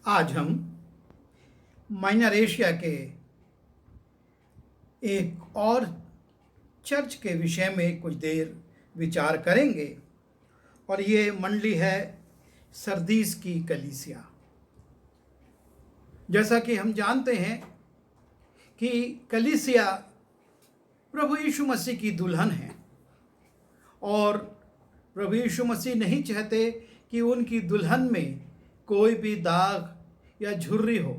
आज हम minor Asia के एक और चर्च के विषय में कुछ देर विचार करेंगे और ये मंडली है सरदीस की कलीसिया। जैसा कि हम जानते हैं कि कलीसिया प्रभु यीशु मसीह की दुल्हन है और प्रभु यीशु मसीह नहीं चाहते कि उनकी दुल्हन में कोई भी दाग या झुर्री हो,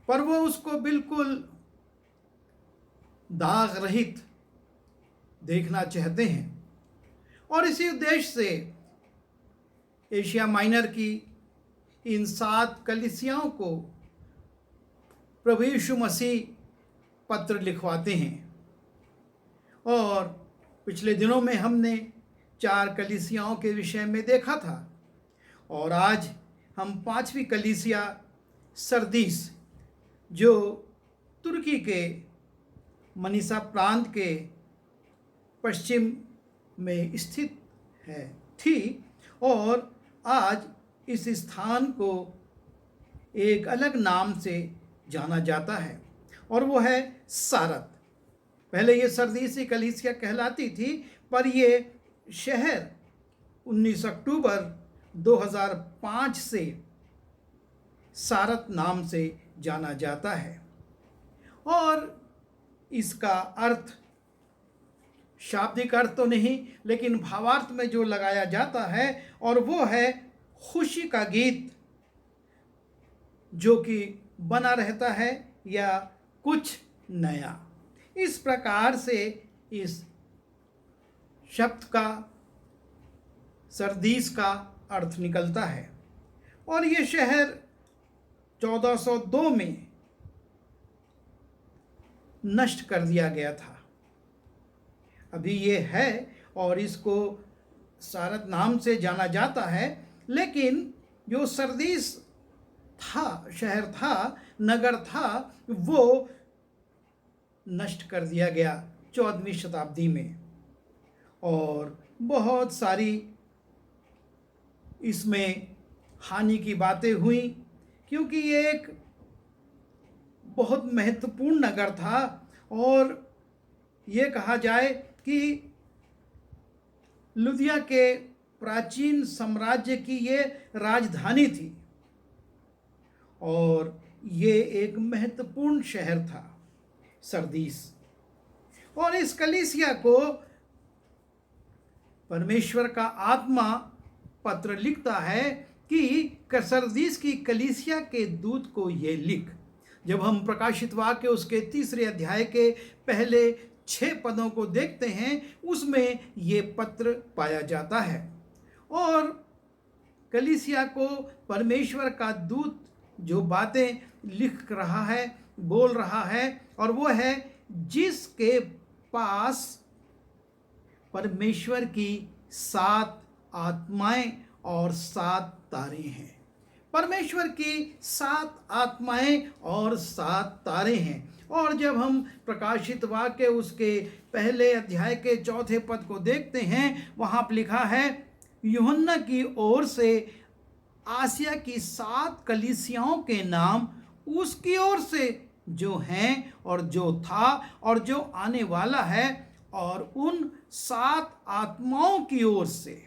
पर वो उसको बिल्कुल दाग रहित देखना चाहते हैं। और इसी उद्देश्य से एशिया माइनर की इन 7 कलीसियाओं को प्रभु यीशु मसीह पत्र लिखवाते हैं। और पिछले दिनों में हमने 4 कलीसियाओं के विषय में देखा था और आज हम 5वीं कलीसिया सरदीस, जो तुर्की के मनीसा प्रांत के पश्चिम में स्थित थी और आज इस स्थान को एक अलग नाम से जाना जाता है और वो है सारत। पहले ये सरदीसी कलीसिया कहलाती थी, पर ये शहर 19 अक्टूबर 2005 से सारत नाम से जाना जाता है। और इसका अर्थ शाब्दिक अर्थ तो नहीं, लेकिन भावार्थ में जो लगाया जाता है और वो है खुशी का गीत जो कि बना रहता है या कुछ नया। इस प्रकार से इस शब्द का सरदीस का अर्थ निकलता है। और ये शहर 1402 में नष्ट कर दिया गया था। अभी ये है और इसको सारत नाम से जाना जाता है, लेकिन जो सरदीस था, शहर था, नगर था, वो नष्ट कर दिया गया 14वीं शताब्दी में। और बहुत सारी इसमें हानि की बातें हुई, क्योंकि ये एक बहुत महत्वपूर्ण नगर था और ये कहा जाए कि लुदिया के प्राचीन साम्राज्य की ये राजधानी थी और ये एक महत्वपूर्ण शहर था सरदीस। और इस कलीसिया को परमेश्वर का आत्मा पत्र लिखता है कि सरदीस की कलीसिया के दूत को ये लिख। जब हम प्रकाशित वाक्य उसके 3 अध्याय के पहले 6 पदों को देखते हैं, उसमें ये पत्र पाया जाता है। और कलीसिया को परमेश्वर का दूत जो बातें लिख रहा है, बोल रहा है, और वो है जिसके पास परमेश्वर की 7 आत्माएं और 7 तारे हैं। परमेश्वर की 7 आत्माएं और 7 तारे हैं। और जब हम प्रकाशित वाक्य उसके पहले अध्याय के 4 पद को देखते हैं, वहाँ पर लिखा है, यूहन्ना की ओर से आसिया की 7 कलीसियाओं के नाम उसकी ओर से जो हैं और जो था और जो आने वाला है, और उन 7 आत्माओं की ओर से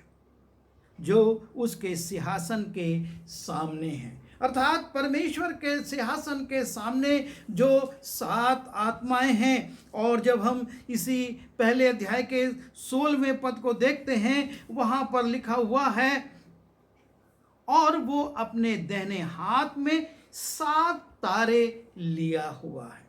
जो उसके सिंहासन के सामने हैं। अर्थात परमेश्वर के सिंहासन के सामने जो 7 आत्माएं हैं। और जब हम इसी पहले अध्याय के 16वें पद को देखते हैं, वहाँ पर लिखा हुआ है, और वो अपने दाहिने हाथ में 7 तारे लिया हुआ है।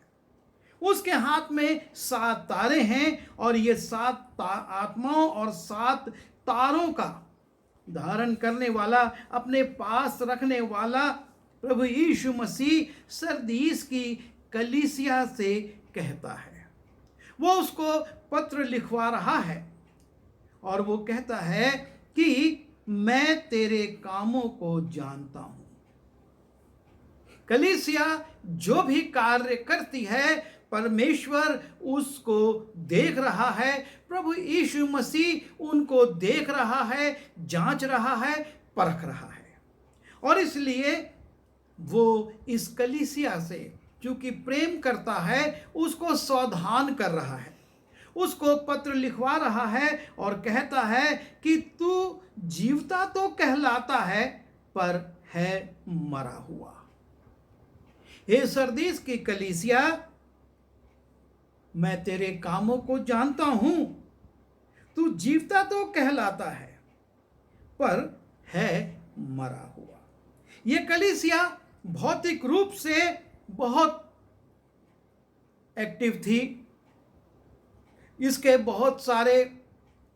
उसके हाथ में 7 तारे हैं और ये 7 आत्माओं और 7 तारों का धारण करने वाला, अपने पास रखने वाला प्रभु यीशु मसीह सरदीस की कलीसिया से कहता है। वो उसको पत्र लिखवा रहा है और वो कहता है कि मैं तेरे कामों को जानता हूं। कलीसिया जो भी कार्य करती है, परमेश्वर उसको देख रहा है। प्रभु यीशु मसीह उनको देख रहा है, जांच रहा है, परख रहा है। और इसलिए वो इस कलीसिया से क्योंकि प्रेम करता है उसको सावधान कर रहा है, उसको पत्र लिखवा रहा है और कहता है कि तू जीवता तो कहलाता है पर है मरा हुआ। हे सरदीस की कलीसिया, मैं तेरे कामों को जानता हूं, तू जीवता तो कहलाता है पर है मरा हुआ। यह कलीसिया भौतिक रूप से बहुत एक्टिव थी, इसके बहुत सारे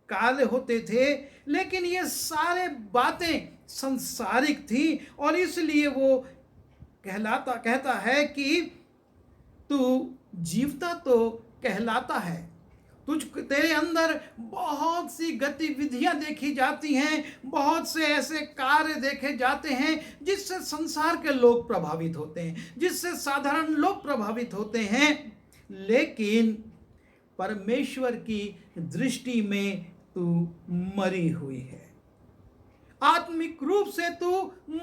कार्य होते थे, लेकिन ये सारे बातें संसारिक थी और इसलिए वो कहता है कि तू जीवता तो कहलाता है। तेरे अंदर बहुत सी गतिविधियां देखी जाती हैं, बहुत से ऐसे कार्य देखे जाते हैं जिससे संसार के लोग प्रभावित होते हैं, जिससे साधारण लोग प्रभावित होते हैं, लेकिन परमेश्वर की दृष्टि में तू मरी हुई है। आत्मिक रूप से तू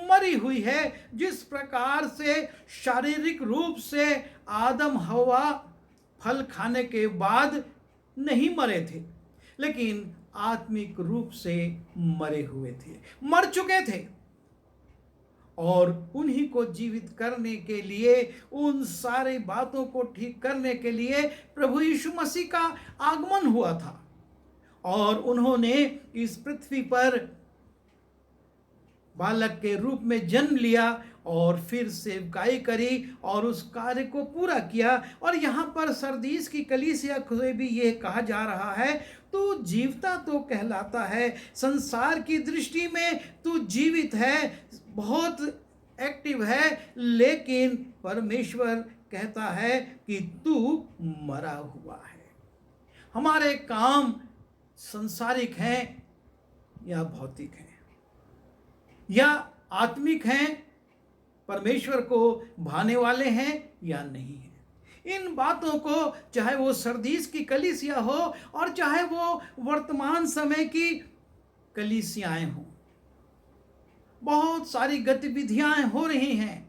मरी हुई है। जिस प्रकार से शारीरिक रूप से आदम हवा फल खाने के बाद नहीं मरे थे, लेकिन आत्मिक रूप से मरे हुए थे, मर चुके थे, और उन्हीं को जीवित करने के लिए, उन सारी बातों को ठीक करने के लिए प्रभु यीशु मसीह का आगमन हुआ था और उन्होंने इस पृथ्वी पर बालक के रूप में जन्म लिया और फिर सेवकाई करी और उस कार्य को पूरा किया। और यहाँ पर सरदीस की कलीसिया से भी ये कहा जा रहा है, तू जीवता तो कहलाता है, संसार की दृष्टि में तू जीवित है, बहुत एक्टिव है, लेकिन परमेश्वर कहता है कि तू मरा हुआ है। हमारे काम संसारिक हैं या भौतिक हैं या आत्मिक हैं, परमेश्वर को भाने वाले हैं या नहीं हैं। इन बातों को चाहे वो सरदीस की कलीसिया हो और चाहे वो वर्तमान समय की कलीसियाएं हों, बहुत सारी गतिविधियां हो रही हैं,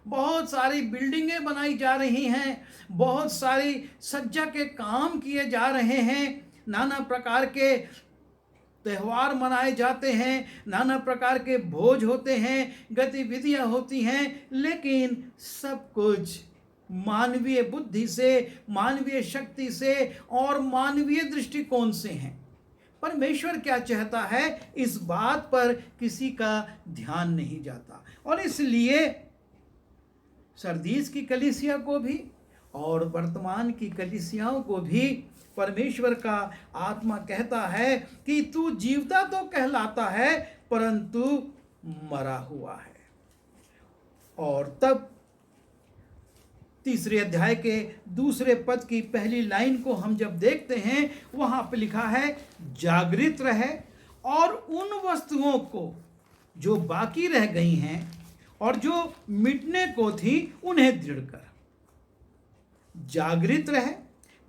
बहुत सारी बिल्डिंगें बनाई जा रही हैं, बहुत सारी सज्जा के काम किए जा रहे हैं, नाना प्रकार के त्यौहार मनाए जाते हैं, नाना प्रकार के भोज होते हैं, गतिविधियां होती हैं, लेकिन सब कुछ मानवीय बुद्धि से, मानवीय शक्ति से और मानवीय दृष्टिकोण से हैं। परमेश्वर क्या चाहता है, इस बात पर किसी का ध्यान नहीं जाता। और इसलिए सरदीस की कलीसिया को भी और वर्तमान की कलीसियाओं को भी परमेश्वर का आत्मा कहता है कि तू जीवता तो कहलाता है परंतु मरा हुआ है। और तब तीसरे अध्याय के दूसरे पद की पहली लाइन को हम जब देखते हैं, वहां पर लिखा है, जागृत रहे और उन वस्तुओं को जो बाकी रह गई हैं और जो मिटने को थी उन्हें दृढ़ कर। जागृत रहे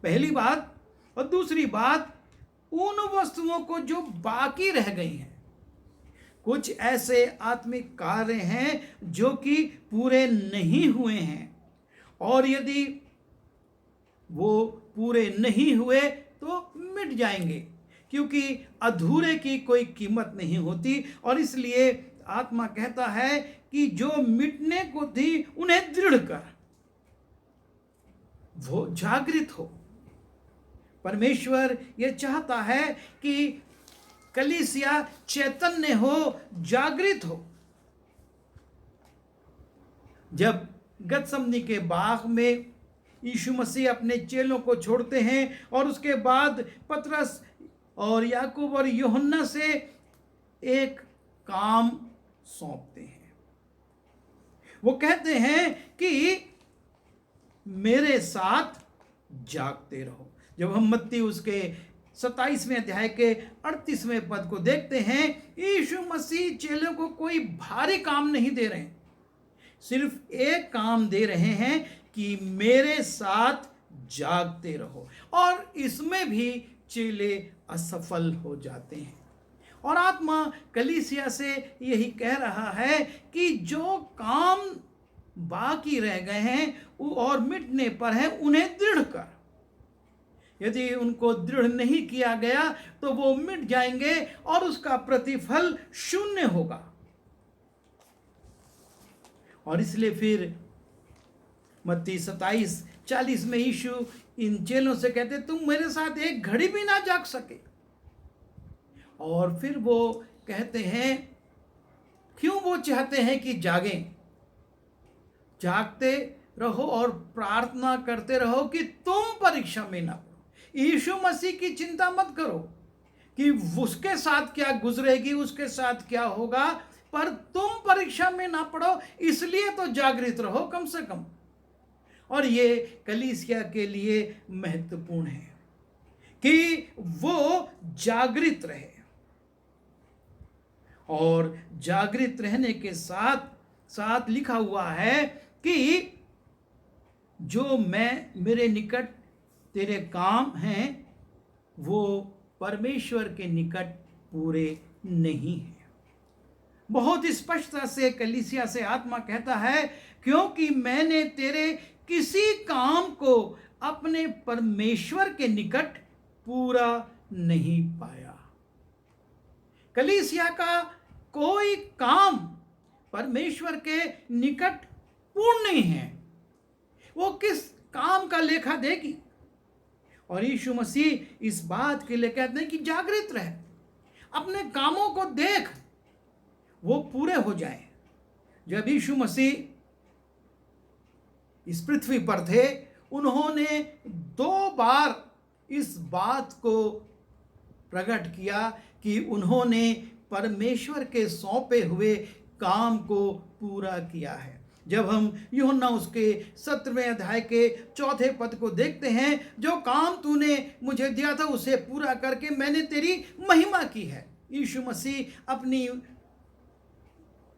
पहली बात, और दूसरी बात, उन वस्तुओं को जो बाकी रह गई हैं। कुछ ऐसे आत्मिक कार्य हैं जो कि पूरे नहीं हुए हैं, और यदि वो पूरे नहीं हुए तो मिट जाएंगे, क्योंकि अधूरे की कोई कीमत नहीं होती। और इसलिए आत्मा कहता है कि जो मिटने को थी उन्हें दृढ़ कर, वो जागृत हो। परमेश्वर ये चाहता है कि कलीसिया चैतन्य हो, जागृत हो। जब गतसमनी के बाग में यीशु मसीह अपने चेलों को छोड़ते हैं और उसके बाद पतरस और याकूब और यूहन्ना से एक काम सौंपते हैं, वो कहते हैं कि मेरे साथ जागते रहो। जब हम मत्ती उसके 27वें अध्याय के 38वें पद को देखते हैं, यीशु मसीह चेलों को कोई भारी काम नहीं दे रहे हैं, सिर्फ एक काम दे रहे हैं कि मेरे साथ जागते रहो। और इसमें भी चेले असफल हो जाते हैं। और आत्मा कलीसिया से यही कह रहा है कि जो काम बाकी रह गए हैं और मिटने पर हैं उन्हें दृढ़ कर। यदि उनको दृढ़ नहीं किया गया तो वो मिट जाएंगे और उसका प्रतिफल शून्य होगा। और इसलिए फिर मत्ती 27:40 में यीशु इन चेलों से कहते, तुम मेरे साथ एक घड़ी भी ना जाग सके। और फिर वो कहते हैं, क्यों वो चाहते हैं कि जागें? जागते रहो और प्रार्थना करते रहो कि तुम परीक्षा में ना पड़ो। यीशु मसीह की चिंता मत करो कि उसके साथ क्या गुजरेगी, उसके साथ क्या होगा, पर तुम परीक्षा में ना पड़ो, इसलिए तो जागृत रहो कम से कम। और ये कलीसिया के लिए महत्वपूर्ण है कि वो जागृत रहे। और जागृत रहने के साथ साथ लिखा हुआ है कि जो मेरे निकट तेरे काम हैं वो परमेश्वर के निकट पूरे नहीं हैं। बहुत स्पष्टता से कलीसिया से आत्मा कहता है, क्योंकि मैंने तेरे किसी काम को अपने परमेश्वर के निकट पूरा नहीं पाया। कलीसिया का कोई काम परमेश्वर के निकट पूर्ण नहीं है। वो किस काम का लेखा देगी? और यीशु मसीह इस बात के लिए कहते हैं कि जागृत रहे, अपने कामों को देख, वो पूरे हो जाए। जब यीशु मसीह इस पृथ्वी पर थे, उन्होंने 2 बार इस बात को प्रकट किया कि उन्होंने परमेश्वर के सौंपे हुए काम को पूरा किया है। जब हम यूहन्ना उसके 17वें अध्याय के 4 पद को देखते हैं, जो काम तूने मुझे दिया था उसे पूरा करके मैंने तेरी महिमा की है। यीशु मसीह अपनी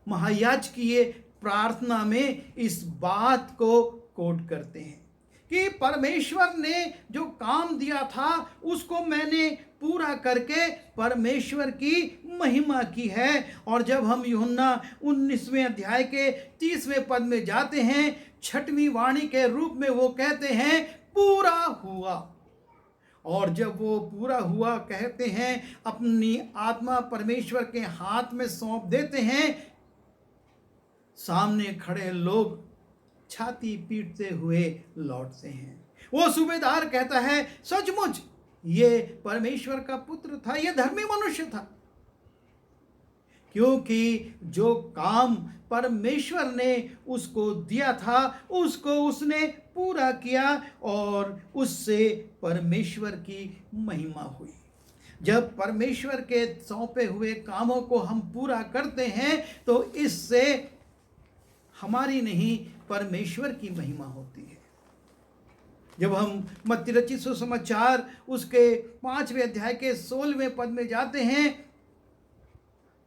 महायाजकीय प्रार्थना में इस बात को कोट करते हैं कि परमेश्वर ने जो काम दिया था उसको मैंने पूरा करके परमेश्वर की महिमा की है। और जब हम यूहन्ना 19वें अध्याय के 30वें पद में जाते हैं, 6वीं वाणी के रूप में वो कहते हैं पूरा हुआ। और जब वो पूरा हुआ कहते हैं, अपनी आत्मा परमेश्वर के हाथ में सौंप देते हैं। सामने खड़े लोग छाती पीटते हुए लौटते हैं। वो सूबेदार कहता है, सचमुच ये परमेश्वर का पुत्र था, ये धर्मी मनुष्य था, क्योंकि जो काम परमेश्वर ने उसको दिया था उसको उसने पूरा किया और उससे परमेश्वर की महिमा हुई। जब परमेश्वर के सौंपे हुए कामों को हम पूरा करते हैं तो इससे हमारी नहीं, परमेश्वर की महिमा होती है। जब हम मत्ती रचित सुसमाचार उसके 5वें अध्याय के 16वें पद में जाते हैं,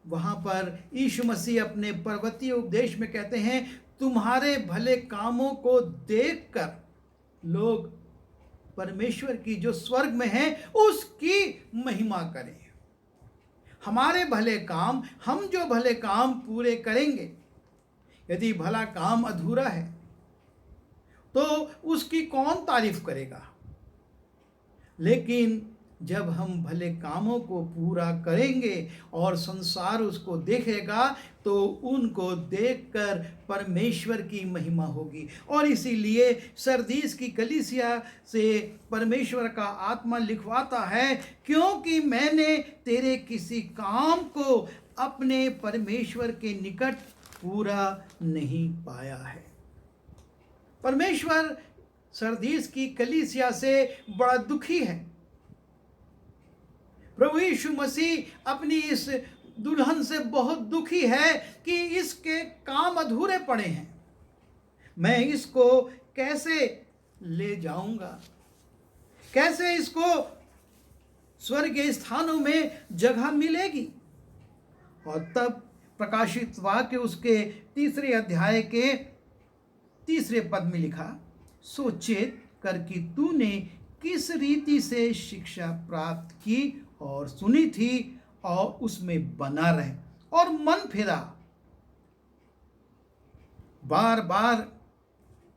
वहां पर यीशु मसीह अपने पर्वतीय उपदेश में कहते हैं, तुम्हारे भले कामों को देखकर लोग परमेश्वर की जो स्वर्ग में है उसकी महिमा करें। हमारे भले काम, हम जो भले काम पूरे करेंगे, यदि भला काम अधूरा है तो उसकी कौन तारीफ करेगा? लेकिन जब हम भले कामों को पूरा करेंगे और संसार उसको देखेगा तो उनको देखकर परमेश्वर की महिमा होगी। और इसीलिए सरदीस की कलीसिया से परमेश्वर का आत्मा लिखवाता है, क्योंकि मैंने तेरे किसी काम को अपने परमेश्वर के निकट पूरा नहीं पाया है। परमेश्वर सरदीस की कलीसिया से बड़ा दुखी है। प्रभु यीशु मसीह अपनी इस दुल्हन से बहुत दुखी है कि इसके काम अधूरे पड़े हैं। मैं इसको कैसे ले जाऊंगा, कैसे इसको स्वर्गीय स्थानों में जगह मिलेगी? और तब प्रकाशित वाक्य उसके 3 अध्याय के 3 पद में लिखा, सोचेत कर कि तूने किस रीति से शिक्षा प्राप्त की और सुनी थी और उसमें बना रहे और मन फिरा। बार बार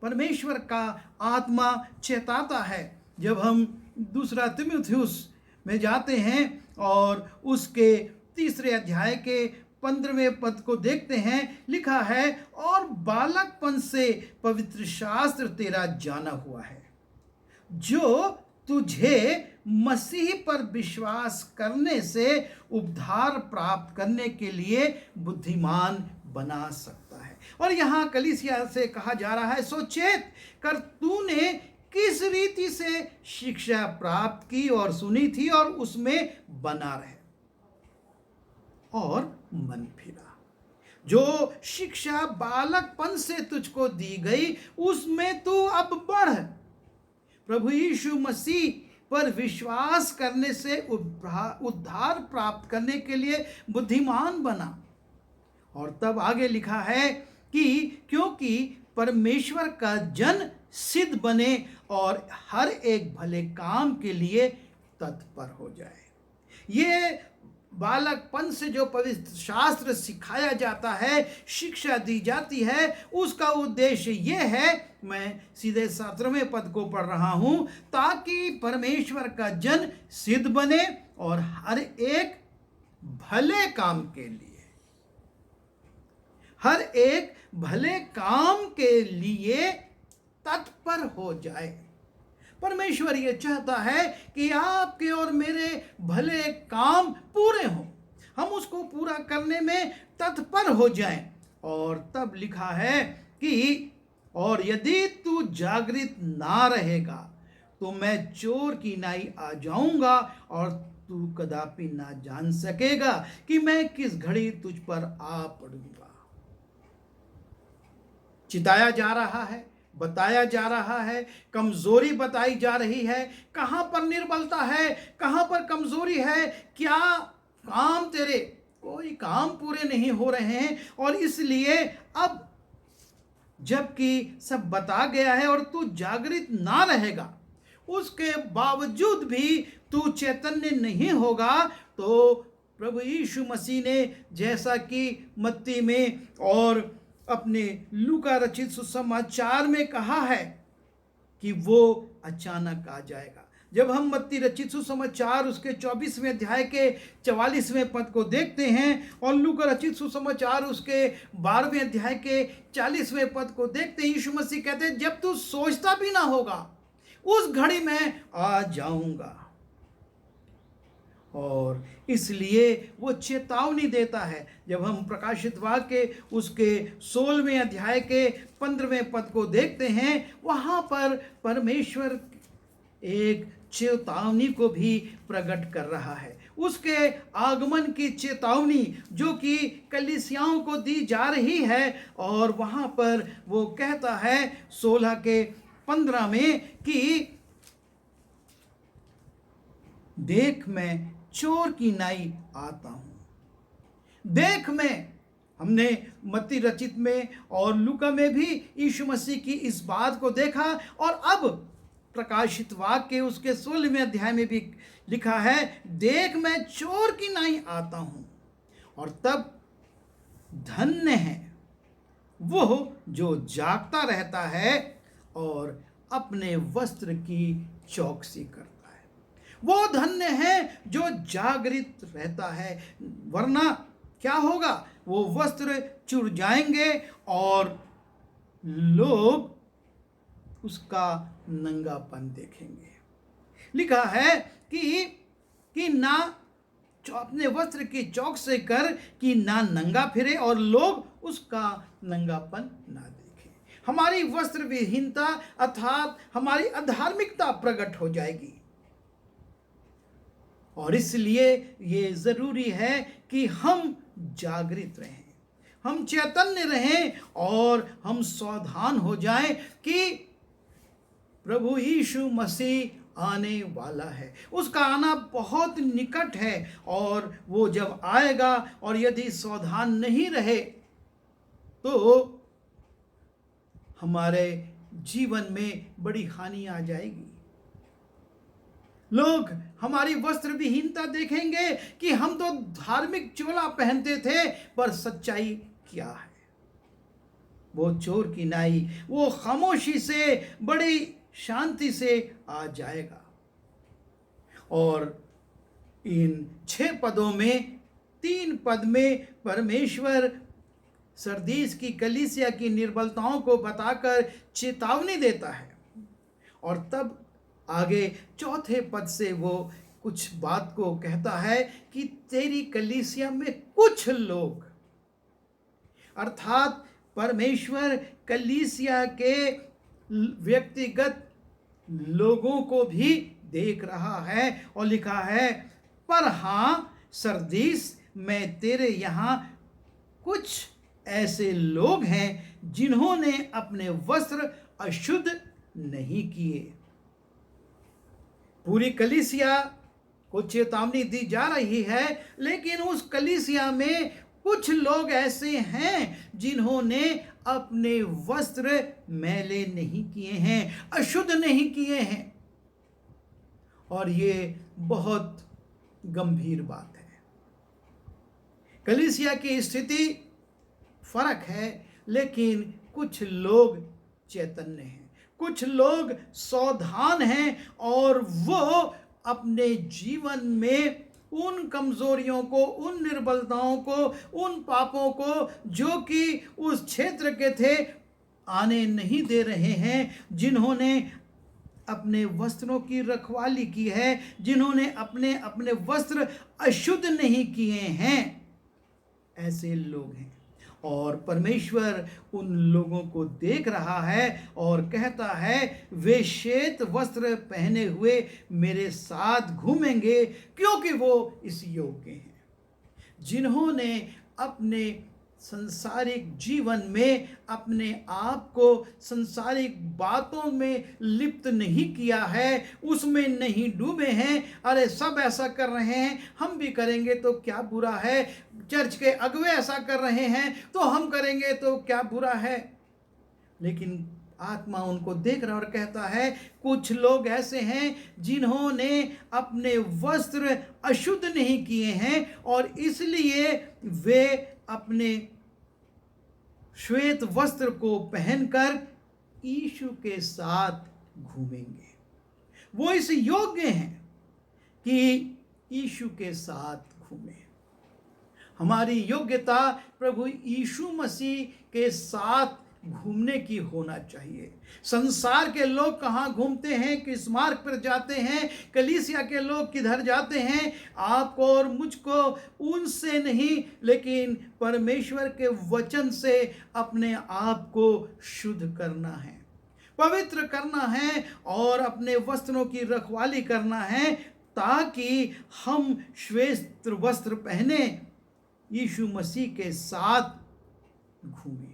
परमेश्वर का आत्मा चेताता है। जब हम दूसरा तीमुथियुस में जाते हैं और उसके 3 अध्याय के 15वें पद को देखते हैं, लिखा है, और बालकपन से पवित्र शास्त्र तेरा जाना हुआ है, जो तुझे मसीह पर विश्वास करने से उद्धार प्राप्त करने के लिए बुद्धिमान बना सकता है। और यहाँ कलीसिया से कहा जा रहा है, सोचेत कर तूने किस रीति से शिक्षा प्राप्त की और सुनी थी और उसमें बना रहे और मन फिरा। जो शिक्षा बालकपन से तुझको दी गई उसमें तू अब बढ़। प्रभु यीशु मसीह पर विश्वास करने से उद्धार प्राप्त करने के लिए बुद्धिमान बना। और तब आगे लिखा है कि क्योंकि परमेश्वर का जन सिद्ध बने और हर एक भले काम के लिए तत्पर हो जाए। ये बालकपन से जो पवित्र शास्त्र सिखाया जाता है, शिक्षा दी जाती है, उसका उद्देश्य ये है, मैं सीधे 17वें पद को पढ़ रहा हूं, ताकि परमेश्वर का जन सिद्ध बने और हर एक भले काम के लिए, हर एक भले काम के लिए तत्पर हो जाए। परमेश्वर ये चाहता है कि आपके और मेरे भले काम पूरे हों, हम उसको पूरा करने में तत्पर हो जाएं। और तब लिखा है कि और यदि तू जागृत ना रहेगा तो मैं चोर की नाई आ जाऊंगा और तू कदापि ना जान सकेगा कि मैं किस घड़ी तुझ पर आ पड़ूंगा। चिताया जा रहा है, बताया जा रहा है, कमजोरी बताई जा रही है, कहां पर निर्बलता है, कहां पर कमजोरी है, क्या काम तेरे कोई काम पूरे नहीं हो रहे हैं। और इसलिए अब जबकि सब बता गया है और तू जागृत ना रहेगा, उसके बावजूद भी तू चैतन्य नहीं होगा, तो प्रभु यीशु मसीह ने जैसा कि मत्ती में और अपने लूका रचित सुसमाचार में कहा है कि वो अचानक आ जाएगा। जब हम मत्ती रचित सुसमाचार उसके 24वें अध्याय के 44वें पद को देखते हैं और लूका रचित सुसमाचार उसके 12वें अध्याय के 40वें पद को देखते हैं, यीशु मसीह कहते हैं, जब तू सोचता भी ना होगा उस घड़ी में आ जाऊंगा। और इसलिए वो चेतावनी देता है। जब हम प्रकाशित वाक्य उसके 16वें अध्याय के 15वें पद को देखते हैं, वहाँ पर परमेश्वर एक चेतावनी को भी प्रकट कर रहा है, उसके आगमन की चेतावनी जो कि कलीसियाओं को दी जा रही है। और वहाँ पर वो कहता है 16 के 15 में कि देख मैं चोर की नाई आता हूं। देख मैं, हमने मत्ती रचित में और लूका में भी यीशु मसीह की इस बात को देखा, और अब प्रकाशित वाक्य उसके 16वें अध्याय में भी लिखा है, देख मैं चोर की नाई आता हूं। और तब धन्य है वो जो जागता रहता है और अपने वस्त्र की चौकसी करता है। वो धन्य है जो जागृत रहता है, वरना क्या होगा, वो वस्त्र चुर जाएंगे और लोग उसका नंगापन देखेंगे। लिखा है कि ना अपने वस्त्र की चौकसी कर कि ना नंगा फिरे और लोग उसका नंगापन ना देखें। हमारी वस्त्र विहीनता अर्थात हमारी अधार्मिकता प्रकट हो जाएगी। और इसलिए ये ज़रूरी है कि हम जागृत रहें, हम चैतन्य रहें और हम सावधान हो जाएं कि प्रभु यीशु मसीह आने वाला है, उसका आना बहुत निकट है। और वो जब आएगा और यदि सावधान नहीं रहे तो हमारे जीवन में बड़ी हानि आ जाएगी। लोग हमारी वस्त्र विहीनता देखेंगे कि हम तो धार्मिक चोला पहनते थे, पर सच्चाई क्या है? वो चोर की नाई वो खामोशी से बड़ी शांति से आ जाएगा। और इन 6 पदों में 3 पद में परमेश्वर सरदीस की कलीसिया की निर्बलताओं को बताकर चेतावनी देता है, और तब आगे 4 पद से वो कुछ बात को कहता है कि तेरी कलीसिया में कुछ लोग, अर्थात परमेश्वर कलीसिया के व्यक्तिगत लोगों को भी देख रहा है, और लिखा है, पर हाँ सरदीस, मैं तेरे यहाँ कुछ ऐसे लोग हैं जिन्होंने अपने वस्त्र अशुद्ध नहीं किए। पूरी कलीसिया को चेतावनी दी जा रही है, लेकिन उस कलीसिया में कुछ लोग ऐसे हैं जिन्होंने अपने वस्त्र मैले नहीं किए हैं, अशुद्ध नहीं किए हैं। और ये बहुत गंभीर बात है। कलीसिया की स्थिति फर्क है, लेकिन कुछ लोग चैतन्य हैं, कुछ लोग सावधान हैं, और वो अपने जीवन में उन कमजोरियों को, उन निर्बलताओं को, उन पापों को जो कि उस क्षेत्र के थे आने नहीं दे रहे हैं, जिन्होंने अपने वस्त्रों की रखवाली की है, जिन्होंने अपने अपने वस्त्र अशुद्ध नहीं किए हैं, ऐसे लोग हैं। और परमेश्वर उन लोगों को देख रहा है और कहता है, वे श्वेत वस्त्र पहने हुए मेरे साथ घूमेंगे, क्योंकि वो इस योग्य हैं, जिन्होंने अपने संसारिक जीवन में अपने आप को संसारिक बातों में लिप्त नहीं किया है, उसमें नहीं डूबे हैं। अरे सब ऐसा कर रहे हैं, हम भी करेंगे तो क्या बुरा है, चर्च के अगुवे ऐसा कर रहे हैं तो हम करेंगे तो क्या बुरा है। लेकिन आत्मा उनको देख रहा और कहता है, कुछ लोग ऐसे हैं जिन्होंने अपने वस्त्र अशुद्ध नहीं किए हैं, और इसलिए वे अपने श्वेत वस्त्र को पहनकर यीशु के साथ घूमेंगे। वो इस योग्य हैं कि यीशु के साथ घूमें। हमारी योग्यता प्रभु यीशु मसीह के साथ घूमने की होना चाहिए। संसार के लोग कहाँ घूमते हैं, किस मार्ग पर जाते हैं, कलीसिया के लोग किधर जाते हैं, आपको और मुझको उनसे नहीं, लेकिन परमेश्वर के वचन से अपने आप को शुद्ध करना है, पवित्र करना है, और अपने वस्त्रों की रखवाली करना है, ताकि हम श्वेत वस्त्र पहने यीशु मसीह के साथ घूमें।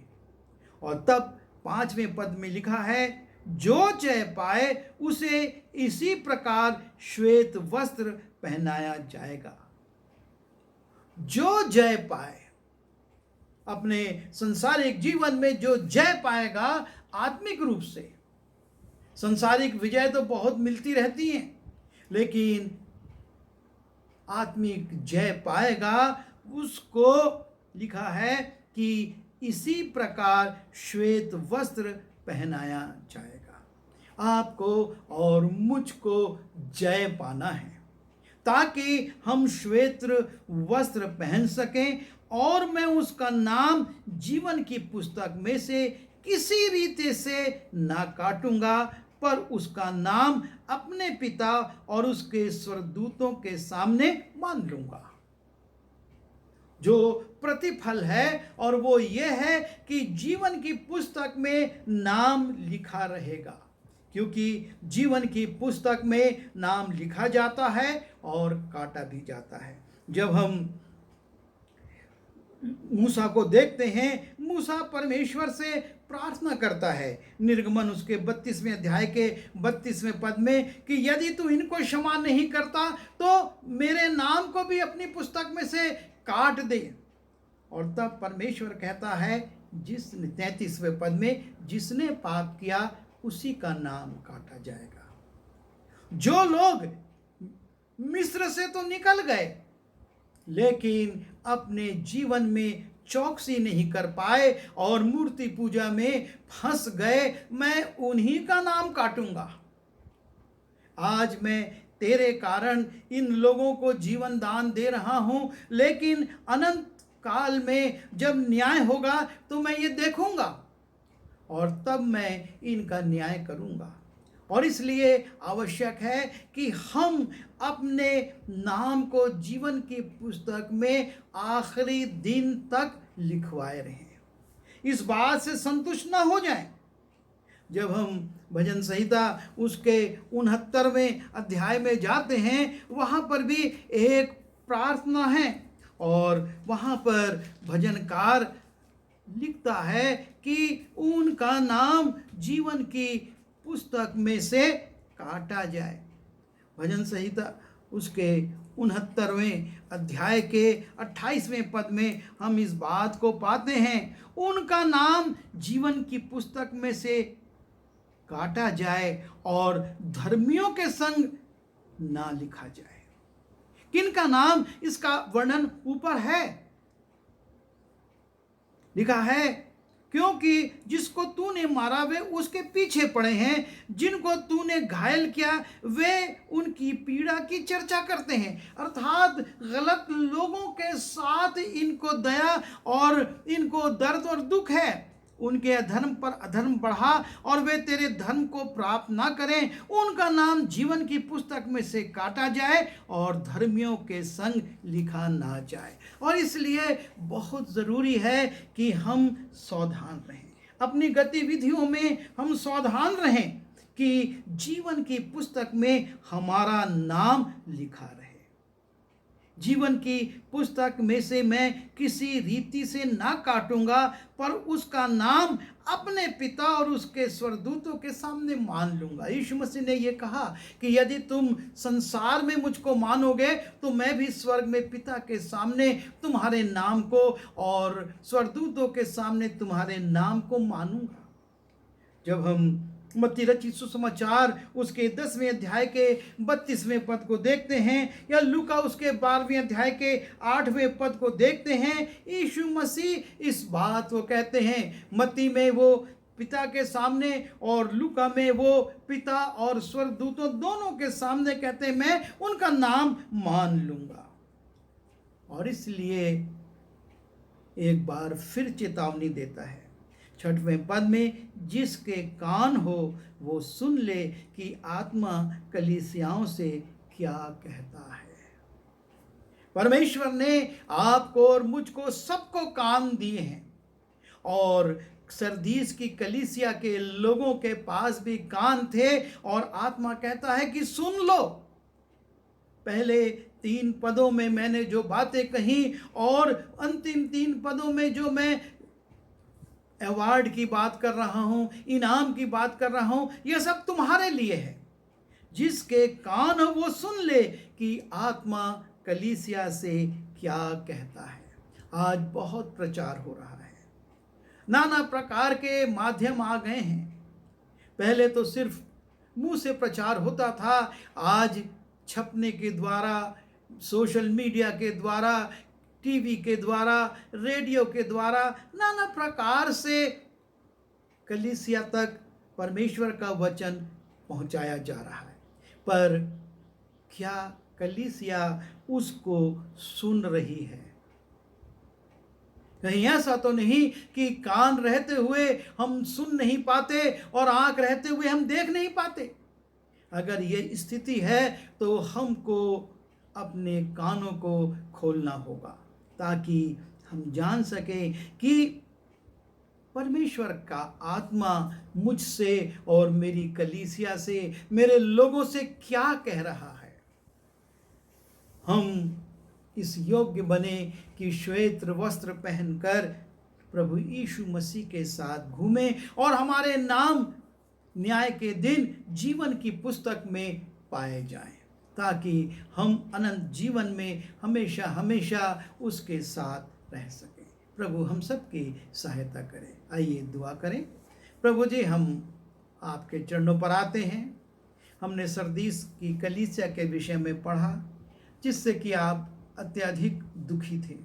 और तब 5वें पद में लिखा है, जो जय पाए उसे इसी प्रकार श्वेत वस्त्र पहनाया जाएगा। जो जय पाए, अपने संसारिक जीवन में जो जय पाएगा, आत्मिक रूप से संसारिक विजय तो बहुत मिलती रहती हैं, लेकिन आत्मिक जय पाएगा, उसको लिखा है कि इसी प्रकार श्वेत वस्त्र पहनाया जाएगा। आपको और मुझको जय पाना है, ताकि हम श्वेत वस्त्र पहन सकें, और मैं उसका नाम जीवन की पुस्तक में से किसी रीति से ना काटूंगा, पर उसका नाम अपने पिता और उसके स्वर्गदूतों के सामने मान लूंगा। जो प्रतिफल है, और वो ये है कि जीवन की पुस्तक में नाम लिखा रहेगा, क्योंकि जीवन की पुस्तक में नाम लिखा जाता है और काटा भी जाता है। जब हम मूसा को देखते हैं, मूसा परमेश्वर से प्रार्थना करता है, निर्गमन उसके 32वें अध्याय के 32वें पद में, कि यदि तू इनको क्षमा नहीं करता तो मेरे नाम को भी अपनी पुस्तक में से काट दे। और तब परमेश्वर कहता है, जिसने 33वें पद में, जिसने पाप किया उसी का नाम काटा जाएगा। जो लोग मिस्र से तो निकल गए, लेकिन अपने जीवन में चौकसी नहीं कर पाए और मूर्ति पूजा में फंस गए। मैं उन्हीं का नाम काटूंगा। आज मैं तेरे कारण इन लोगों को जीवन दान दे रहा हूं, लेकिन अनंत काल में जब न्याय होगा तो मैं ये देखूंगा और तब मैं इनका न्याय करूंगा। और इसलिए आवश्यक है कि हम अपने नाम को जीवन की पुस्तक में आखिरी दिन तक लिखवाए रहें। इस बात से संतुष्ट न हो जाएं। जब हम भजन संहिता उसके 69वें अध्याय में जाते हैं, वहाँ पर भी एक प्रार्थना है और वहाँ पर भजनकार लिखता है कि उनका नाम जीवन की पुस्तक में से काटा जाए। भजन संहिता उसके 69वें अध्याय के 28वें पद में हम इस बात को पाते हैं, उनका नाम जीवन की पुस्तक में से काटा जाए और धर्मियों के संग ना लिखा जाए। किनका नाम? इसका वर्णन ऊपर है, लिखा है, क्योंकि जिसको तूने मारा वे उसके पीछे पड़े हैं, जिनको तूने घायल किया वे उनकी पीड़ा की चर्चा करते हैं। अर्थात गलत लोगों के साथ इनको दया और इनको दर्द और दुख है। उनके अधर्म पर अधर्म बढ़ा और वे तेरे धर्म को प्राप्त ना करें। उनका नाम जीवन की पुस्तक में से काटा जाए और धर्मियों के संग लिखा ना जाए। और इसलिए बहुत ज़रूरी है कि हम सावधान रहें, अपनी गतिविधियों में हम सावधान रहें कि जीवन की पुस्तक में हमारा नाम लिखा रहे। जीवन की पुस्तक में से मैं किसी रीति से ना काटूंगा, पर उसका नाम अपने पिता और उसके स्वर्गदूतों के सामने मान लूंगा। यीशु मसीह ने यह कहा कि यदि तुम संसार में मुझको मानोगे तो मैं भी स्वर्ग में पिता के सामने तुम्हारे नाम को और स्वर्गदूतों के सामने तुम्हारे नाम को मानूंगा। जब हम मत्ती रचित सुसमाचार उसके 10वें अध्याय के 32वें पद को देखते हैं, या लूका उसके 12वें अध्याय के 8वें पद को देखते हैं, यीशु मसीह इस बात को कहते हैं। मत्ती में वो पिता के सामने और लूका में वो पिता और स्वर्गदूतों दोनों के सामने कहते हैं, मैं उनका नाम मान लूंगा। और इसलिए एक बार फिर चेतावनी देता है 6वें पद में, जिसके कान हो वो सुन ले कि आत्मा कलीसियाओं से क्या कहता है। परमेश्वर ने आपको और मुझको सबको कान दिए हैं और सरदीस की कलीसिया के लोगों के पास भी कान थे और आत्मा कहता है कि सुन लो। पहले 3 पदों में मैंने जो बातें कही और अंतिम 3 पदों में जो मैं अवार्ड की बात कर रहा हूं, इनाम की बात कर रहा हूं, यह सब तुम्हारे लिए है। जिसके कान हो वो सुन ले कि आत्मा कलीसिया से क्या कहता है। आज बहुत प्रचार हो रहा है, नाना प्रकार के माध्यम आ गए हैं। पहले तो सिर्फ मुंह से प्रचार होता था, आज छपने के द्वारा, सोशल मीडिया के द्वारा, टीवी के द्वारा, रेडियो के द्वारा, नाना प्रकार से कलीसिया तक परमेश्वर का वचन पहुंचाया जा रहा है। पर क्या कलीसिया उसको सुन रही है? कहीं ऐसा तो नहीं कि कान रहते हुए हम सुन नहीं पाते और आंख रहते हुए हम देख नहीं पाते। अगर ये स्थिति है तो हमको अपने कानों को खोलना होगा ताकि हम जान सकें कि परमेश्वर का आत्मा मुझसे और मेरी कलीसिया से, मेरे लोगों से क्या कह रहा है। हम इस योग्य बने कि श्वेत वस्त्र पहनकर प्रभु यीशु मसीह के साथ घूमें और हमारे नाम न्याय के दिन जीवन की पुस्तक में पाए जाएं, ताकि हम अनंत जीवन में हमेशा हमेशा उसके साथ रह सकें। प्रभु हम सबकी सहायता करें। आइए दुआ करें। प्रभु जी, हम आपके चरणों पर आते हैं। हमने सरदीस की कलीसिया के विषय में पढ़ा, जिससे कि आप अत्यधिक दुखी थे,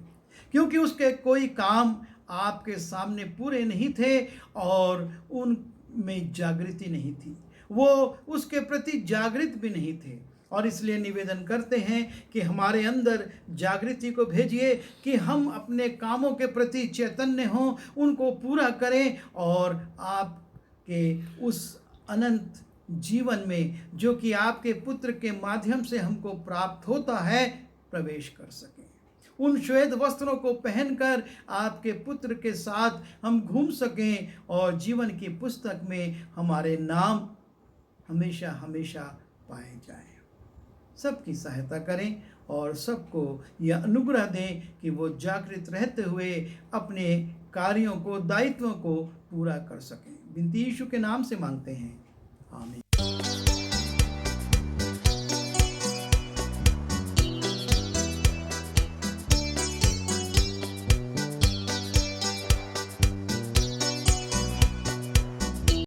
क्योंकि उसके कोई काम आपके सामने पूरे नहीं थे और उनमें जागृति नहीं थी, वो उसके प्रति जागृत भी नहीं थे। और इसलिए निवेदन करते हैं कि हमारे अंदर जागृति को भेजिए कि हम अपने कामों के प्रति चैतन्य हों, उनको पूरा करें और आपके उस अनंत जीवन में जो कि आपके पुत्र के माध्यम से हमको प्राप्त होता है प्रवेश कर सकें। उन श्वेत वस्त्रों को पहनकर आपके पुत्र के साथ हम घूम सकें और जीवन की पुस्तक में हमारे नाम हमेशा हमेशा पाए जाएं। सबकी सहायता करें और सबको यह अनुग्रह दें कि वो जागृत रहते हुए अपने कार्यों को, दायित्वों को पूरा कर सकें। विनती यीशु के नाम से मांगते हैं, आमीन।